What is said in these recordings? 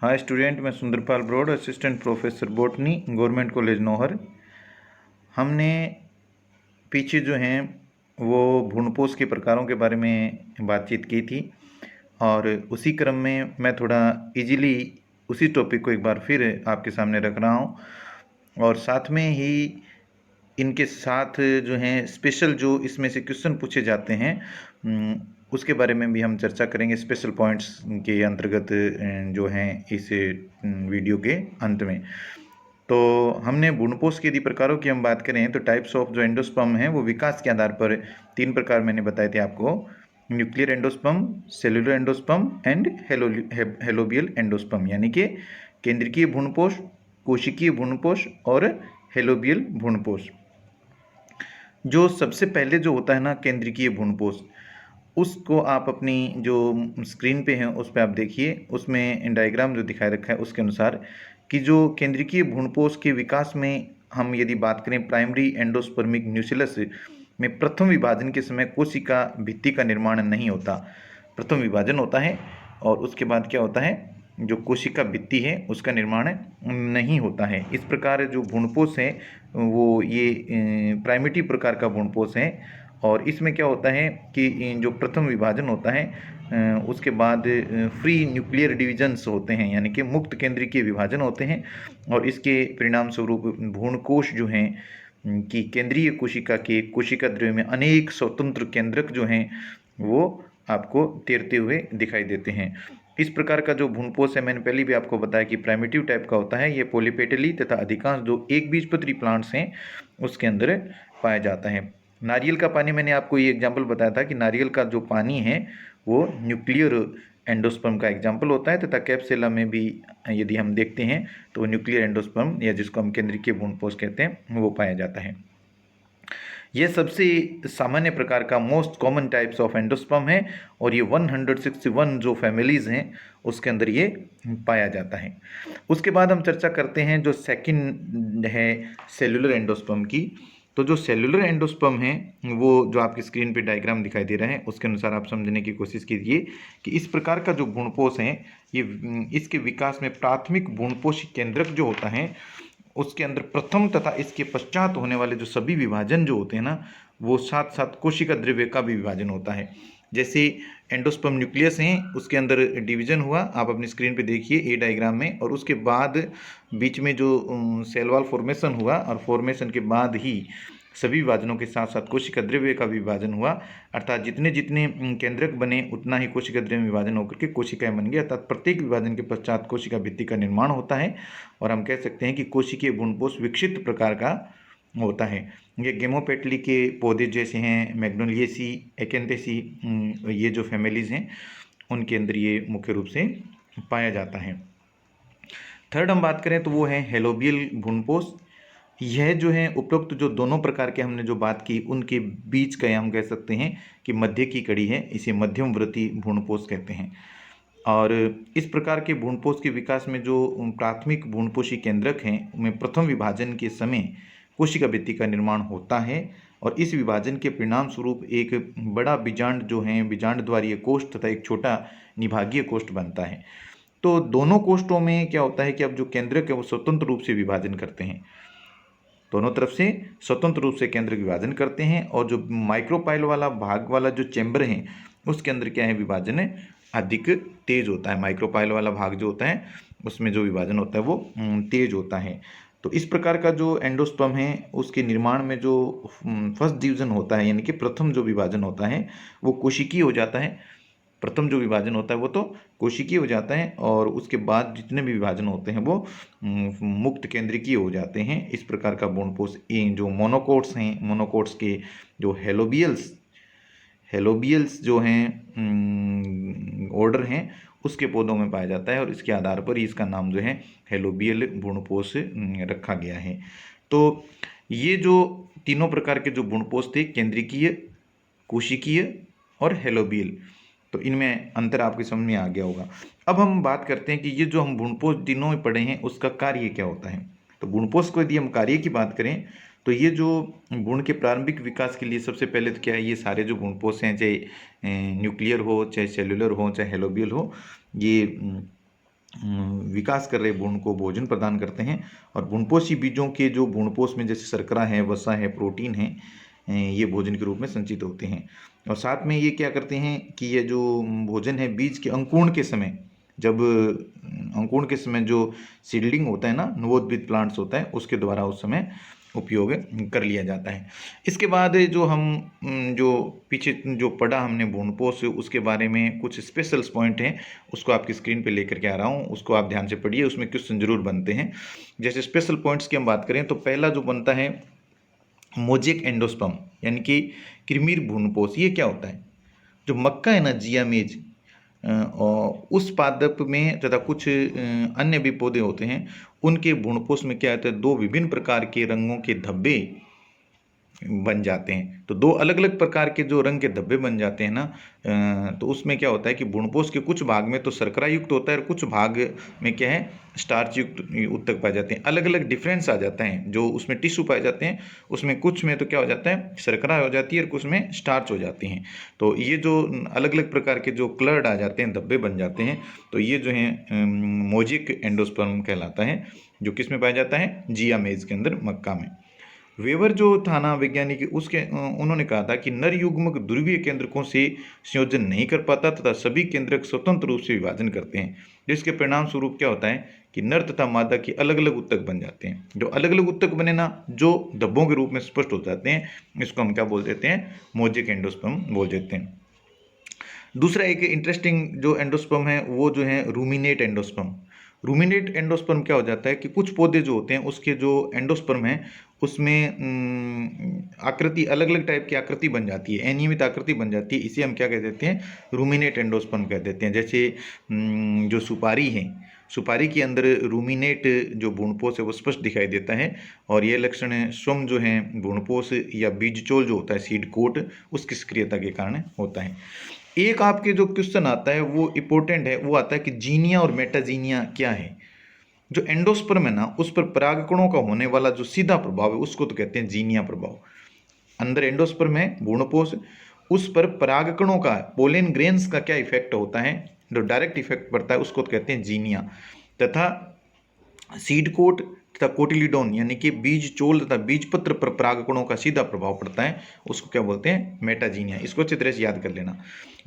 हाय student, मैं Sundarpal Brod, assistant professor botany, government college Nohar. हमने पीछे जो हैं वो भ्रूणपोष के प्रकारों के बारे में बातचीत की थी और उसी क्रम में मैं थोड़ा इजीली उसी टॉपिक को एक बार फिर आपके सामने रख रहा हूँ और साथ में ही इनके साथ जो हैं स्पेशल जो इसमें से क्वेश्चन पूछे जाते हैं उसके बारे में भी हम चर्चा करेंगे स्पेशल पॉइंट्स के अंतर्गत जो हैं इस वीडियो के अंत में। तो हमने भ्रूणपोष के यदि प्रकारों की हम बात करें तो टाइप्स ऑफ जो एंडोस्पर्म हैं वो विकास के आधार पर 3 प्रकार मैंने बताए थे आपको। Nuclear endosperm, cellular endosperm and helobial endosperm, यानी कि केंद्रकीय भ्रूणपोष, कोशिकीय भ्रूणपोष और हेलोबियल भ्रूणपोष। जो सबसे पहले जो होता है ना केंद्रकीय भ्रूणपोष, उसको आप अपनी जो स्क्रीन पे है उस पर आप देखिए, उसमें डायग्राम जो दिखाई रखा है उसके अनुसार कि जो केंद्रकीय भ्रूणपोष के विकास में हम यदि बात करें प्राइमरी एंडोस्पर्मिक न्यूक्लियस में प्रथम विभाजन के समय कोशिका भित्ति का निर्माण नहीं होता। प्रथम विभाजन होता है और उसके बाद क्या होता है, जो कोशिका भित्ति है उसका निर्माण नहीं होता है। इस प्रकार जो भ्रूणपोष है वो ये प्राइमेटिव प्रकार का भ्रूणपोष है और इसमें क्या होता है कि जो प्रथम विभाजन होता है उसके बाद फ्री न्यूक्लियर डिविजन्स होते हैं, यानी कि मुक्त केंद्रीय विभाजन होते हैं और इसके परिणाम स्वरूप भ्रूणकोश जो हैं कि केंद्रीय कोशिका के कोशिका द्रव्य में अनेक स्वतंत्र केंद्रक जो हैं वो आपको तैरते हुए दिखाई देते हैं। इस प्रकार का जो भ्रूणपोष है मैंने पहले भी आपको बताया कि प्राइमेटिव टाइप का होता है। ये पॉलीपेटली तथा अधिकांश जो एक बीजपत्री प्लांट्स हैं उसके अंदर पाया जाता है। नारियल का पानी, मैंने आपको ये एग्जाम्पल बताया था कि नारियल का जो पानी है वो न्यूक्लियर एंडोस्पर्म का एग्जाम्पल होता है तथा कैप्सुला में भी यदि हम देखते हैं तो न्यूक्लियर एंडोस्पर्म या जिसको हम केंद्रीय भ्रूणपोष कहते हैं वो पाया जाता है। यह सबसे सामान्य प्रकार का most common types of endosperm है और ये 161 जो फैमिलीज़ हैं उसके अंदर ये पाया जाता है। उसके बाद हम चर्चा करते हैं जो सेकंड है सेलुलर एंडोस्पर्म की। तो जो सेलुलर एंडोस्पर्म है वो जो आपकी स्क्रीन पे डायग्राम दिखाई दे रहा है उसके अनुसार आप समझने की कोशिश कीजिए कि इस प्रकार का जो भ्रूणपोष है ये इसके विकास में प्राथमिक भ्रूणपोषी केंद्रक जो होता है उसके अंदर प्रथम तथा इसके पश्चात होने वाले जो सभी विभाजन जो होते हैं ना वो साथ साथ कोशिका द्रव्य का भी विभाजन होता है। जैसे एंडोस्पर्म न्यूक्लियस हैं उसके अंदर डिवीजन हुआ, आप अपनी स्क्रीन पे देखिए ए डायग्राम में, और उसके बाद बीच में जो सेल वॉल फॉर्मेशन हुआ और फॉर्मेशन के बाद ही सभी विभाजनों के साथ साथ कोशिका द्रव्य का विभाजन हुआ, अर्थात जितने जितने केंद्रक बने उतना ही कोशिका द्रव्य विभाजन होकर के कोशिकाएं बन गई, अर्थात प्रत्येक विभाजन के पश्चात कोशिका भित्ति का निर्माण होता है और हम कह सकते हैं कि कोशिकीय भ्रूणपोष विकसित प्रकार का होता है। ये गेमोपेटली के पौधे जैसे हैं मैग्नोलिएसी, एक्एंथेसी, ये जो फैमिलीज़ हैं उनके अंदर ये मुख्य रूप से पाया जाता है। थर्ड हम बात करें तो वो है हेलोबियल भ्रूणपोष। यह जो है उपरोक्त जो दोनों प्रकार के हमने जो बात की उनके बीच का हम कह सकते हैं कि मध्य की कड़ी है, इसे मध्यमवर्ती भ्रूणपोष कहते हैं। और इस प्रकार के भ्रूणपोष के विकास में जो प्राथमिक भ्रूणपोषी केंद्रक हैं उनमें प्रथम विभाजन के समय कोशिका भित्ति का निर्माण होता है और इस विभाजन के परिणाम स्वरूप एक बड़ा बीजांड जो है बीजांड द्वारीय कोष्ठ तथा एक छोटा निभागीय कोष्ठ बनता है। तो दोनों कोष्ठों में क्या होता है कि अब जो केंद्रक है वो स्वतंत्र रूप से विभाजन करते हैं, दोनों तरफ से स्वतंत्र रूप से केंद्र विभाजन करते हैं और जो माइक्रोपाइल वाला भाग वाला जो चैम्बर है उसके अंदर क्या है विभाजन अधिक तेज होता है। माइक्रोपाइल वाला भाग जो होता है उसमें जो विभाजन होता है वो तेज होता है। तो इस प्रकार का जो एंडोस्पर्म है उसके निर्माण में जो फर्स्ट डिवीजन होता है यानी कि प्रथम जो विभाजन होता है वो कोशिकीय हो जाता है। प्रथम जो विभाजन होता है वो तो कोशिकीय हो जाता है और उसके बाद जितने भी विभाजन होते हैं वो मुक्त केंद्रिकीय हो जाते हैं। इस प्रकार का भ्रूणपोष जो मोनोकोट्स हैं, मोनोकोट्स के जो हेलोबियल्स जो हैं ऑर्डर हैं उसके पौधों में पाया जाता है और इसके आधार पर ही इसका नाम जो है हेलोबियल भ्रूणपोष रखा गया है। तो ये जो तीनों प्रकार के जो भ्रूणपोष थे, केंद्रिकीय, कोशिकीय और हेलोबियल, तो इनमें अंतर आपके समझ में आ गया होगा। अब हम बात करते हैं कि ये जो हम भ्रूणपोष तीनों में पढ़े हैं उसका कार्य क्या होता है। तो भ्रूणपोष को यदि हम कार्य की बात करें तो ये जो भ्रूण के प्रारंभिक विकास के लिए सबसे पहले तो क्या है, ये सारे जो भ्रूणपोष हैं चाहे न्यूक्लियर हो, चाहे सेलुलर हो, चाहे हेलोबियल हो, ये विकास कर रहे भ्रूण को भोजन प्रदान करते हैं। और भ्रूणपोषी बीजों के जो भ्रूणपोष में जैसे शर्करा है, वसा है, प्रोटीन है, ये भोजन के रूप में संचित होते हैं। और साथ में ये क्या करते हैं कि ये जो भोजन है बीज के अंकुरण के समय, जब अंकुरण के समय जो सीडलिंग होता है ना, नवोद्भिद प्लांट्स होता है, उसके द्वारा उस समय उपयोग कर लिया जाता है। इसके बाद जो हम जो पीछे जो पढ़ा हमने भ्रूणपोष, उसके बारे में कुछ स्पेशल पॉइंट हैं, उसको आपकी स्क्रीन पे लेकर के आ रहा हूँ, उसको आप ध्यान से पढ़िए, उसमें क्वेश्चन जरूर बनते हैं। जैसे स्पेशल पॉइंट्स की हम बात करें तो पहला जो बनता है मोजेक एंडोस्पर्म, यानी कि कृमिर भ्रूणपोष। ये क्या होता है? जो मक्का है ना, जियामेज, और उस पादप में तथा कुछ अन्य भी पौधे होते हैं, उनके भ्रूणपोष में क्या होता है, दो विभिन्न प्रकार के रंगों के धब्बे बन जाते हैं। तो दो अलग अलग प्रकार के जो रंग के धब्बे बन जाते हैं ना, तो उसमें क्या होता है कि भ्रूणपोष के कुछ भाग में तो शर्करा युक्त होता है और कुछ भाग में क्या है, स्टार्च युक्त उत्तक पाए जाते हैं। अलग अलग डिफरेंस आ जाता है, जो उसमें टिश्यू पाए जाते हैं उसमें कुछ में तो क्या हो जाता है, शर्करा हो जाती है और कुछ में स्टार्च हो जाती हैं। तो ये जो अलग अलग प्रकार के जो क्लर्ड आ जाते हैं, धब्बे बन जाते हैं, तो ये जो है मोजिक एंडोस्पर्म कहलाता है, जो किस में पाया जाता है, जिया मेज के अंदर, मक्का में। वेबर जो था ना वैज्ञानिक, उसके उन्होंने कहा था कि नर युग्मक ध्रुवीय केंद्रकों से संयोजन नहीं कर पाता तथा सभी केंद्रक स्वतंत्र रूप से विभाजन करते हैं, जिसके परिणाम स्वरूप क्या होता है कि नर तथा मादा के अलग अलग उत्तक बन जाते हैं। जो अलग अलग उत्तक बने ना, जो धब्बों के रूप में स्पष्ट हो जाते हैं, इसको हम क्या बोल देते हैं, मोजिक एंडोस्पर्म बोल देते हैं। दूसरा एक इंटरेस्टिंग जो एंडोस्पर्म है वो जो है रूमिनेट एंडोस्पर्म। रूमिनेट एंडोस्पर्म क्या हो जाता है कि कुछ पौधे जो होते हैं उसके जो एंडोस्पर्म है उसमें आकृति, अलग अलग टाइप की आकृति बन जाती है, अनियमित आकृति बन जाती है, इसे हम क्या कह देते हैं, रूमिनेट एंडोस्पर्म कह देते हैं। जैसे जो सुपारी है, सुपारी के अंदर रूमिनेट जो भ्रूणपोष है वो स्पष्ट दिखाई देता है, और ये लक्षण स्वयं जो है भ्रूणपोष या बीजचोल जो होता है, सीड कोट, उसकी सक्रियता के कारण होता है। एक आपके जो क्वेश्चन आता है वो इंपॉर्टेंट है, वो आता है कि जीनिया और मेटाजीनिया क्या है। जो एंडोस्पर्म है ना, उस पर परागकणों का होने वाला जो सीधा प्रभाव है उसको तो कहते हैं जीनिया प्रभाव। अंदर एंडोस्पर्म है भ्रूणपोष, उस पर परागकणों का, पोलेन ग्रेन्स का क्या इफेक्ट होता है, जो डायरेक्ट इफेक्ट पड़ता है, उसको तो कहते हैं जीनिया। तथा सीड कोट तथा कोटिलीडोन यानी कि बीज चोल तथा बीजपत्र पर परागकणों का सीधा प्रभाव पड़ता है, उसको क्या बोलते हैं, मेटाजीनिया। इसको अच्छी तरह से याद कर लेना।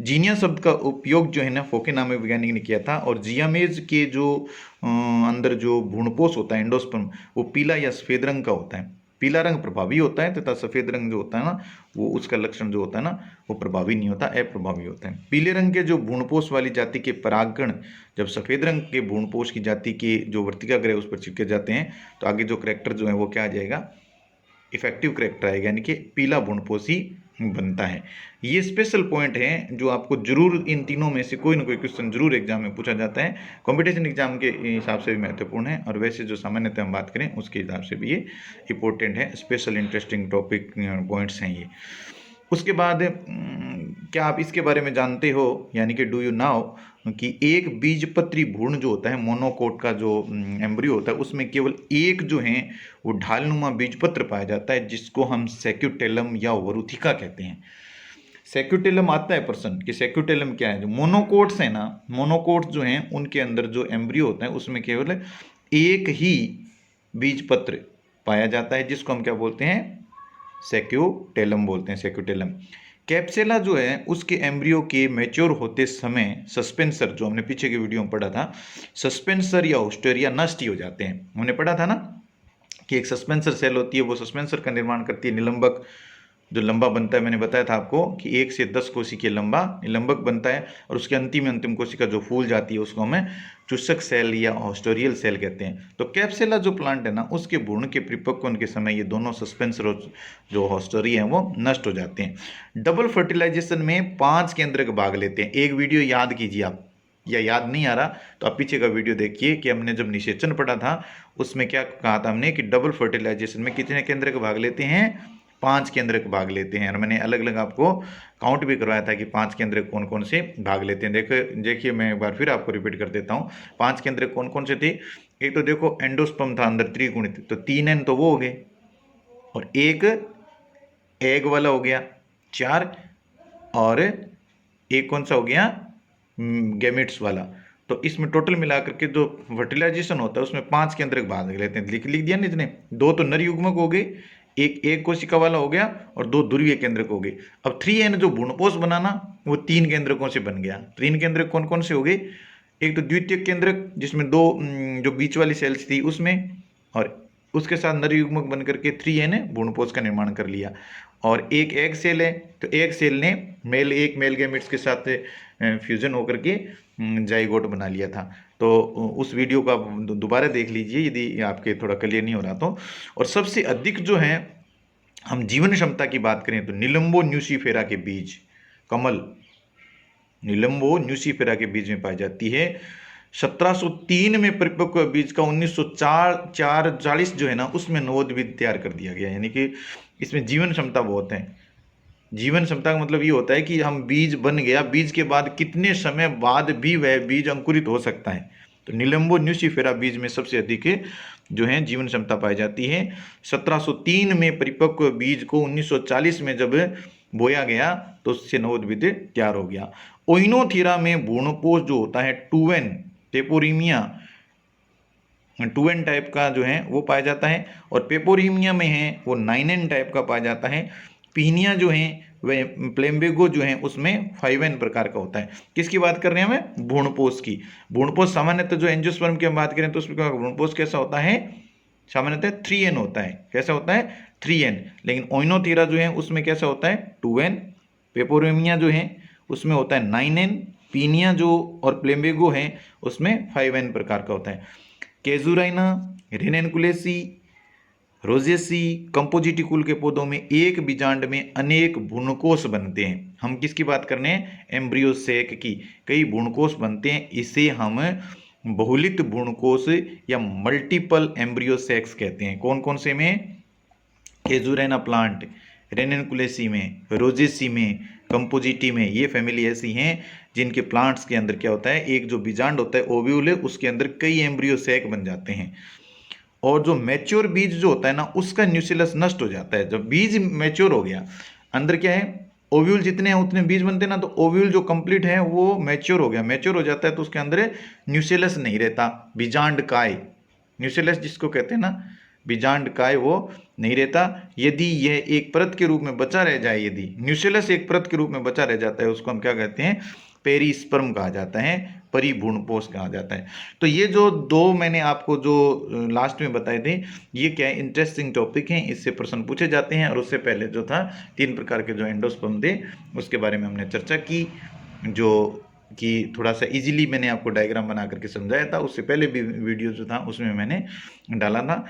जीनिया शब्द का उपयोग जो है ना फोके नामक वैज्ञानिक ने किया था, और जियामेज के जो अंदर जो भ्रूणपोष होता है एंडोस्पर्म, वो पीला या सफेद रंग का होता है। पीला रंग प्रभावी होता है तथा सफेद रंग जो होता है ना, वो उसका लक्षण जो होता है ना, वो प्रभावी नहीं होता, अप्रभावी होता है। पीले रंग के जो भ्रूणपोष वाली जाति के परागकण जब सफेद रंग के भ्रूणपोष की जाति के जो वर्तिका ग्रह उस पर चिपके जाते हैं, तो आगे जो करेक्टर जो है वो क्या आ जाएगा, इफेक्टिव करेक्टर आएगा, यानी कि पीला भ्रूणपोषी बनता है। ये स्पेशल पॉइंट है जो आपको जरूर इन तीनों में से कोई ना कोई क्वेश्चन जरूर एग्जाम में पूछा जाता है। कंपटीशन एग्जाम के हिसाब से भी महत्वपूर्ण है, और वैसे जो सामान्यतः हम बात करें उसके हिसाब से भी ये इंपॉर्टेंट है, स्पेशल इंटरेस्टिंग टॉपिक पॉइंट्स हैं ये। उसके बाद क्या आप इसके बारे में जानते हो, यानी कि डू यू नाउ, कि एक बीजपत्री भ्रूण जो होता है, मोनोकोट का जो एम्ब्रियो होता है, उसमें केवल एक जो है वो ढालनुमा बीजपत्र पाया जाता है, जिसको हम सेक्यूटेलम या वरुथिका कहते हैं। सेक्यूटेलम आता है प्रश्न कि सेक्यूटेलम क्या है। जो मोनोकोट्स है ना, मोनोकोट्स जो हैं उनके अंदर जो एम्ब्रियो होता है उसमें केवल एक ही बीजपत्र पाया जाता है, जिसको हम क्या बोलते हैं, सेक्यूटेलम बोलते हैं, सेक्यूटेलम। कैप्सेला जो है उसके एम्ब्रियो के मैच्योर होते समय सस्पेंसर, जो हमने पीछे के वीडियो में पढ़ा था, सस्पेंसर या ओस्टेरिया नष्ट ही हो जाते हैं। हमने पढ़ा था ना कि एक सस्पेंसर सेल होती है, वो सस्पेंसर का निर्माण करती है, निलंबक जो लंबा बनता है, मैंने बताया था आपको कि 1 से 10 कोशिकीय लंबा निलंबक बनता है, और उसके अंतिम कोशिका जो फूल जाती है उसको हमें चूसक सेल या हॉस्टोरियल सेल कहते हैं। तो कैप्सेला जो प्लांट है ना, उसके भ्रूण के परिपक्व होने के समय ये दोनों सस्पेंसर जो हॉस्टोरी हैं वो नष्ट हो जाते हैं। डबल फर्टिलाइजेशन में 5 केंद्रक भाग लेते हैं। एक वीडियो याद कीजिए आप, या याद नहीं आ रहा तो आप पीछे का वीडियो देखिए कि हमने जब निषेचन पढ़ा था उसमें क्या कहा था हमने कि डबल फर्टिलाइजेशन में कितने केंद्रक भाग लेते हैं, 5 केंद्रक भाग लेते हैं। और मैंने अलग अलग आपको काउंट भी करवाया था कि 5 केंद्रक कौन कौन से भाग लेते हैं। देखिए मैं एक बार फिर आपको रिपीट कर देता हूँ, 5 केंद्रक कौन कौन से थे। एक तो देखो एंडोस्पर्म था अंदर त्रिगुणित, तो 3 एन तो वो हो गए, और एक एग वाला हो गया 4, और एक कौन सा हो गया, गैमेट्स वाला। तो इसमें टोटल मिलाकर के जो फर्टिलाइजेशन होता है उसमें 5 केंद्रक भाग लेते हैं। लिख दिया ना इसने, 2 तो नर युग्मक हो गए, एक कोशिका वाला हो गया और 2 ध्रुवीय केंद्रक हो गए। अब 3n जो भ्रूणपोष बनाना वो 3 केंद्रकों से बन गया। 3 केंद्रक कौन कौन से हो गए? एक तो द्वितीयक केंद्रक जिसमें 2 जो बीच वाली सेल्स थी उसमें, और उसके साथ नर युग्मक बन करके 3n भ्रूणपोष का निर्माण कर लिया। और एक एग सेल है, तो एग सेल ने एक मेल गैमेट्स के साथ फ्यूजन होकर के जाइगोट बना लिया था। तो उस वीडियो को आप दोबारा देख लीजिए यदि आपके थोड़ा क्लियर नहीं हो रहा तो। और सबसे अधिक जो है हम जीवन क्षमता की बात करें तो निलंबो न्यूसीफेरा के बीज, कमल निलंबो न्यूसीफेरा के बीज में पाई जाती है। 1703 में परिपक्व बीज का 1940 जो है ना उसमें नवोद्भिद तैयार कर दिया गया। यानी कि इसमें जीवन क्षमता बहुत है। जीवन क्षमता का मतलब ये होता है कि हम बीज बन गया, बीज के बाद कितने समय बाद भी वह बीज अंकुरित हो सकता है। तो निलंबो न्यूसीफेरा बीज में सबसे अधिक जो है जीवन क्षमता पाई जाती है। 1703 में परिपक्व बीज को 1940 में जब बोया गया तो उससे नवोद्भिद तैयार हो गया। ओइनोथेरा में भ्रूणपोष जो होता है 2n पेपोरीमिया 2n टाइप का जो है वो पाया जाता है, और पेपोरीमिया में है वो 9n टाइप का पाया जाता है। पीनिया जो है वह प्लेम्बेगो जो है उसमें 5n प्रकार का होता है। किसकी बात कर रहे हैं हमें? भ्रूणपोष की। भ्रूणपोष सामान्यतः जो एंजियोस्पर्म की हम बात करें तो उसमें भ्रूणपोष कैसा होता है? सामान्यतः 3n होता है। कैसा होता है? 3n। लेकिन ओइनोथेरा जो है उसमें कैसा होता है? 2n। पेपोरीमिया जो है उसमें होता है 9n। पीनिया जो और प्लेम्बेगो है उसमें 5n प्रकार का होता है। केजुराइना, रेनेनकुलेसी, रोजेसी, कंपोजिटिकुल के पौधों में एक बीजांड में अनेक भ्रूणकोष बनते हैं। हम किसकी बात कर रहे हैं? एम्ब्रियोसेक की। कई भ्रूणकोष बनते हैं, इसे हम बहुलित भ्रूणकोष या मल्टीपल एम्ब्रियोसेक्स कहते हैं। कौन कौन से में? केजुराइना प्लांट, रेनेनकुलेसी में, रोजेसी में, कंपोजिटी में। ये फैमिली ऐसी हैं जिनके प्लांट्स के अंदर क्या होता है, एक जो बीजांड होता है ओव्यूल है उसके अंदर कई एम्ब्रियोसेक बन जाते हैं। और जो मैच्योर बीज जो होता है ना उसका न्यूक्लियस नष्ट हो जाता है। जब बीज मैच्योर हो गया, अंदर क्या है ओव्यूल जितने हैं उतने बीज बनते हैं ना, तो ओव्यूल जो कंप्लीट है वो मैच्योर हो गया। मैच्योर हो जाता है तो उसके अंदर न्यूक्लियस नहीं रहता, बीजांड काय, न्यूक्लियस जिसको कहते हैं ना बीजांड काय, वो नहीं रहता। यदि यह एक परत के रूप में बचा रह जाए, यदि न्यूक्लियस एक परत के रूप में बचा रह जाता है उसको हम क्या कहते हैं? पेरिस्पर्म कहा जाता है, परिभ्रूणपोष कहा जाता है। तो ये जो दो मैंने आपको जो लास्ट में बताए थे ये क्या है, इंटरेस्टिंग टॉपिक हैं, इससे प्रश्न पूछे जाते हैं। और उससे पहले जो था 3 प्रकार के जो एंडोस्पर्म थे उसके बारे में हमने चर्चा की, जो कि थोड़ा सा इजीली मैंने आपको डायग्राम बना करके समझाया था। उससे पहले भी वीडियो जो था उसमें मैंने डाला था।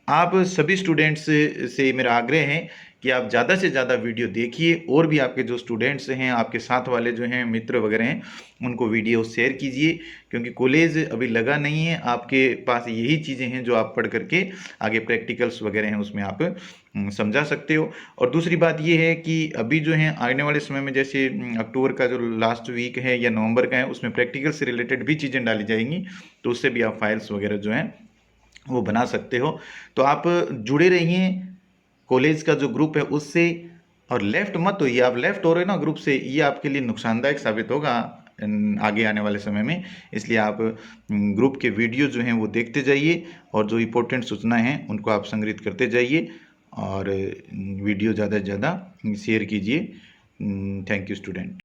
आप सभी स्टूडेंट्स से मेरा आग्रह है कि आप ज़्यादा से ज़्यादा वीडियो देखिए, और भी आपके जो स्टूडेंट्स हैं, आपके साथ वाले जो हैं मित्र वगैरह हैं, उनको वीडियो शेयर कीजिए, क्योंकि कॉलेज अभी लगा नहीं है। आपके पास यही चीज़ें हैं जो आप पढ़ करके आगे प्रैक्टिकल्स वगैरह हैं उसमें आप समझा सकते हो। और दूसरी बात ये है कि अभी जो है आने वाले समय में जैसे अक्टूबर का जो लास्ट वीक है या नवंबर का है उसमें प्रैक्टिकल से रिलेटेड भी चीज़ें डाली जाएंगी, तो उससे भी आप फाइल्स वगैरह जो हैं वो बना सकते हो। तो आप जुड़े रहिए कॉलेज का जो ग्रुप है उससे, और लेफ्ट मत होइए। आप लेफ्ट हो रहे हो ना ग्रुप से, ये आपके लिए नुकसानदायक साबित होगा आगे आने वाले समय में। इसलिए आप ग्रुप के वीडियो जो हैं वो देखते जाइए, और जो इम्पोर्टेंट सूचना हैं उनको आप संग्रहित करते जाइए, और वीडियो ज़्यादा से ज़्यादा शेयर कीजिए। Thank you student.